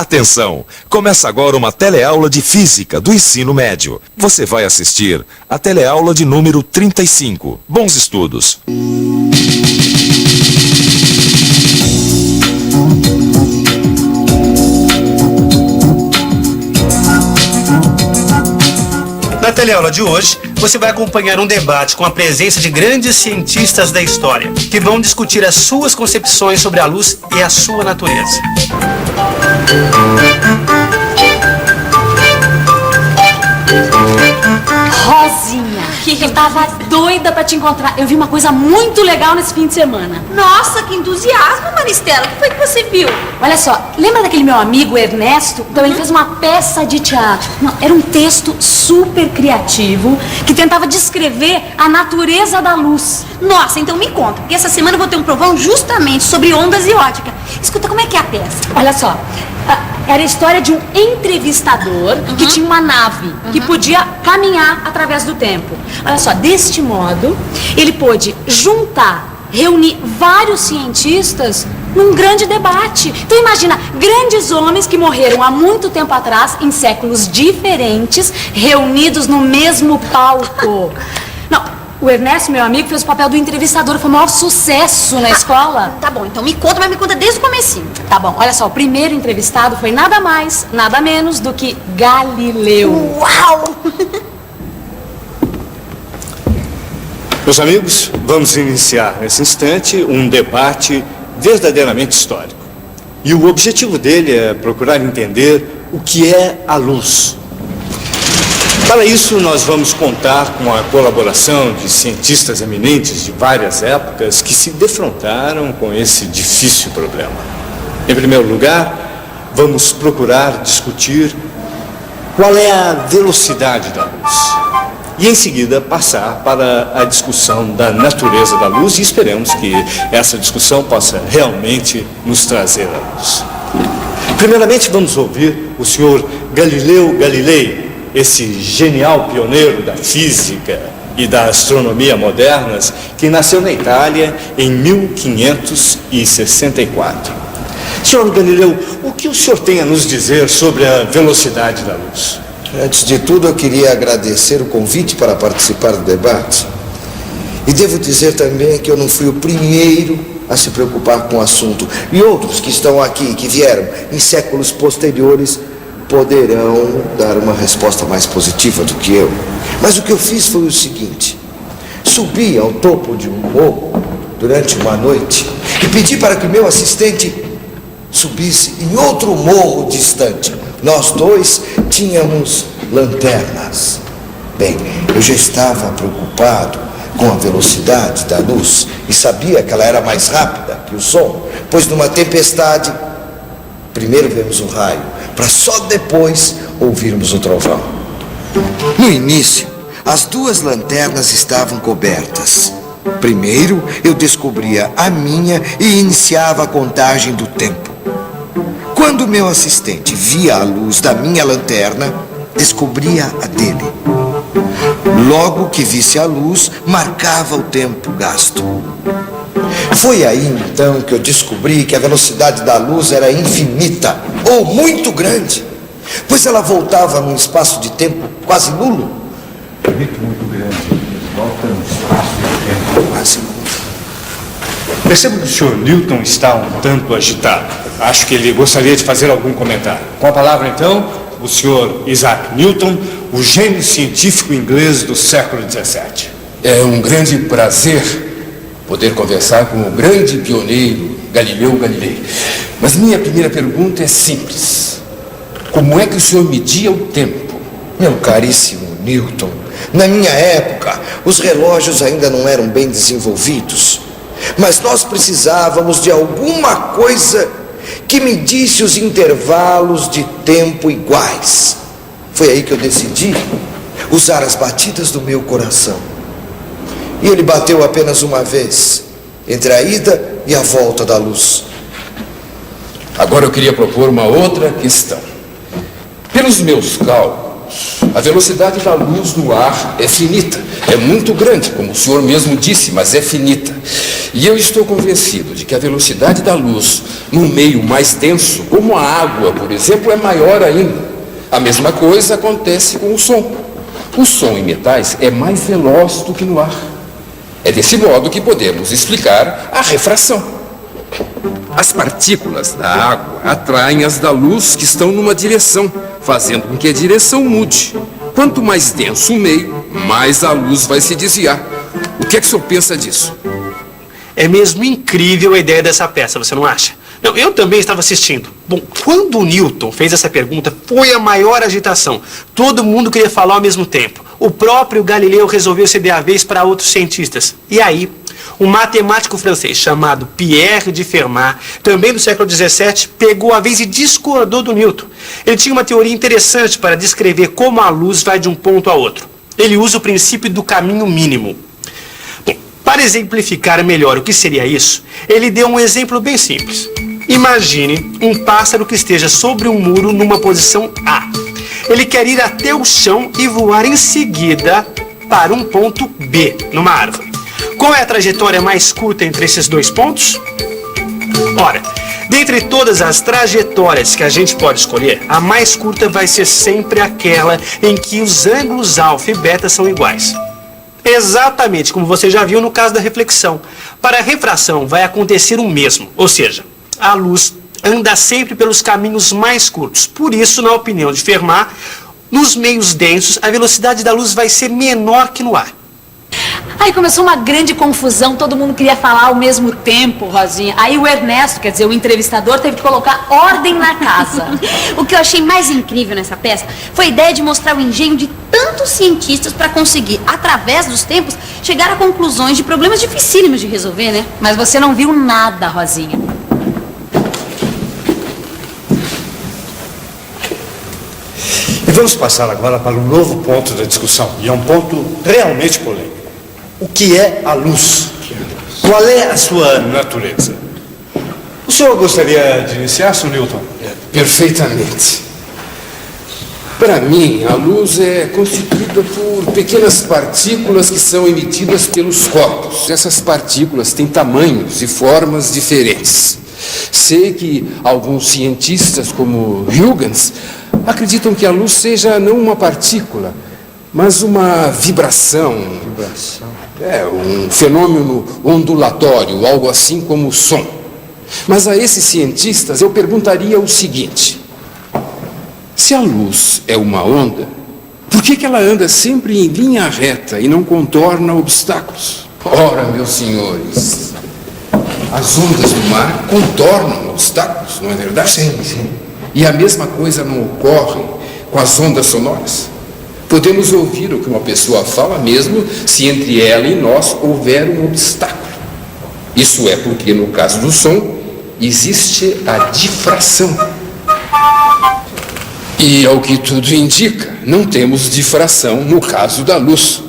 Atenção! Começa agora uma teleaula de Física do ensino médio. Você vai assistir a teleaula de número 35. Bons estudos! Na teleaula de hoje, você vai acompanhar um debate com a presença de grandes cientistas da história, que vão discutir as suas concepções sobre a luz e a sua natureza. Rosinha, eu tava doida pra te encontrar. Eu vi uma coisa muito legal nesse fim de semana. Nossa, que entusiasmo, Maristela. O que foi que você viu? Olha só, lembra daquele meu amigo Ernesto? Então ele fez uma peça de teatro. Não, era um texto super criativo que tentava descrever a natureza da luz. Nossa, então me conta, porque essa semana eu vou ter um provão justamente sobre ondas e ótica. Escuta, como é que é a peça? Olha só, era a história de um entrevistador que tinha uma nave que podia caminhar através do tempo. Olha só, deste modo, ele pôde reunir vários cientistas num grande debate. Então imagina, grandes homens que morreram há muito tempo atrás, em séculos diferentes, reunidos no mesmo palco. Não, o Ernesto, meu amigo, fez o papel do entrevistador, foi o maior sucesso na escola. Tá bom, então me conta, mas me conta desde o comecinho. Tá bom, olha só, o primeiro entrevistado foi nada mais, nada menos do que Galileu. Uau! Meus amigos, vamos iniciar nesse instante um debate verdadeiramente histórico. E o objetivo dele é procurar entender o que é a luz. Para isso, nós vamos contar com a colaboração de cientistas eminentes de várias épocas que se defrontaram com esse difícil problema. Em primeiro lugar, vamos procurar discutir qual é a velocidade da luz. E em seguida passar para a discussão da natureza da luz e esperamos que essa discussão possa realmente nos trazer a luz. Primeiramente vamos ouvir o senhor Galileu Galilei, esse genial pioneiro da física e da astronomia modernas, que nasceu na Itália em 1564. Senhor Galileu, o que o senhor tem a nos dizer sobre a velocidade da luz? Antes de tudo, eu queria agradecer o convite para participar do debate. E devo dizer também que eu não fui o primeiro a se preocupar com o assunto. E outros que estão aqui, que vieram em séculos posteriores, poderão dar uma resposta mais positiva do que eu. Mas o que eu fiz foi o seguinte: subi ao topo de um morro durante uma noite e pedi para que o meu assistente subisse em outro morro distante. Nós dois tínhamos lanternas. Bem, eu já estava preocupado com a velocidade da luz e sabia que ela era mais rápida que o som, pois numa tempestade, primeiro vemos um raio, para só depois ouvirmos o trovão. No início, as duas lanternas estavam cobertas. Primeiro, eu descobria a minha e iniciava a contagem do tempo. Quando meu assistente via a luz da minha lanterna, descobria a dele. Logo que visse a luz, marcava o tempo gasto. Foi aí então que eu descobri que a velocidade da luz era infinita, ou muito grande, pois ela voltava num espaço de tempo quase nulo. Muito grande, volta no espaço de tempo quase nulo. Percebo que o senhor Newton está um tanto agitado. Acho que ele gostaria de fazer algum comentário. Com a palavra, então, o senhor Isaac Newton, o gênio científico inglês do século XVII. É um grande prazer poder conversar com o grande pioneiro Galileu Galilei. Mas minha primeira pergunta é simples. Como é que o senhor media o tempo? Meu caríssimo Newton, na minha época, os relógios ainda não eram bem desenvolvidos. Mas nós precisávamos de alguma coisa que medisse os intervalos de tempo iguais. Foi aí que eu decidi usar as batidas do meu coração. E ele bateu apenas uma vez, entre a ida e a volta da luz. Agora eu queria propor uma outra questão. Pelos meus cálculos, Carlos, a velocidade da luz no ar é finita. É muito grande, como o senhor mesmo disse, mas é finita. E eu estou convencido de que a velocidade da luz num meio mais denso, como a água, por exemplo, é maior ainda. A mesma coisa acontece com o som. O som em metais é mais veloz do que no ar. É desse modo que podemos explicar a refração. As partículas da água atraem as da luz que estão numa direção, fazendo com que a direção mude. Quanto mais denso o meio, mais a luz vai se desviar. O que é que o senhor pensa disso? É mesmo incrível a ideia dessa peça, você não acha? Não, eu também estava assistindo. Bom, quando o Newton fez essa pergunta, foi a maior agitação. Todo mundo queria falar ao mesmo tempo. O próprio Galileu resolveu ceder a vez para outros cientistas. E aí, um matemático francês chamado Pierre de Fermat, também do século XVII, pegou a vez e discordou do Newton. Ele tinha uma teoria interessante para descrever como a luz vai de um ponto a outro. Ele usa o princípio do caminho mínimo. Bom, para exemplificar melhor o que seria isso, ele deu um exemplo bem simples. Imagine um pássaro que esteja sobre um muro numa posição A. Ele quer ir até o chão e voar em seguida para um ponto B, numa árvore. Qual é a trajetória mais curta entre esses dois pontos? Ora, dentre todas as trajetórias que a gente pode escolher, a mais curta vai ser sempre aquela em que os ângulos alfa e beta são iguais. Exatamente como você já viu no caso da reflexão. Para a refração vai acontecer o mesmo, ou seja, a luz anda sempre pelos caminhos mais curtos. Por isso, na opinião de Fermat, nos meios densos, a velocidade da luz vai ser menor que no ar. Aí começou uma grande confusão, todo mundo queria falar ao mesmo tempo, Rosinha. Aí o Ernesto, quer dizer, o entrevistador, teve que colocar ordem na casa. O que eu achei mais incrível nessa peça foi a ideia de mostrar o engenho de tantos cientistas para conseguir, através dos tempos, chegar a conclusões de problemas dificílimos de resolver, né? Mas você não viu nada, Rosinha. E vamos passar agora para um novo ponto da discussão, e é um ponto realmente polêmico. O que é a luz? Qual é a sua natureza? O senhor gostaria de iniciar, Sr. Newton? Perfeitamente. Para mim, a luz é constituída por pequenas partículas que são emitidas pelos corpos. Essas partículas têm tamanhos e formas diferentes. Sei que alguns cientistas, como Huygens, acreditam que a luz seja não uma partícula, mas uma vibração. É, um fenômeno ondulatório, algo assim como o som. Mas a esses cientistas eu perguntaria o seguinte: se a luz é uma onda, por que ela anda sempre em linha reta e não contorna obstáculos? Ora, meus senhores, as ondas do mar contornam obstáculos, não é verdade? Sim, sim. E a mesma coisa não ocorre com as ondas sonoras. Podemos ouvir o que uma pessoa fala mesmo se entre ela e nós houver um obstáculo. Isso é porque, no caso do som, existe a difração. E, ao que tudo indica, não temos difração no caso da luz.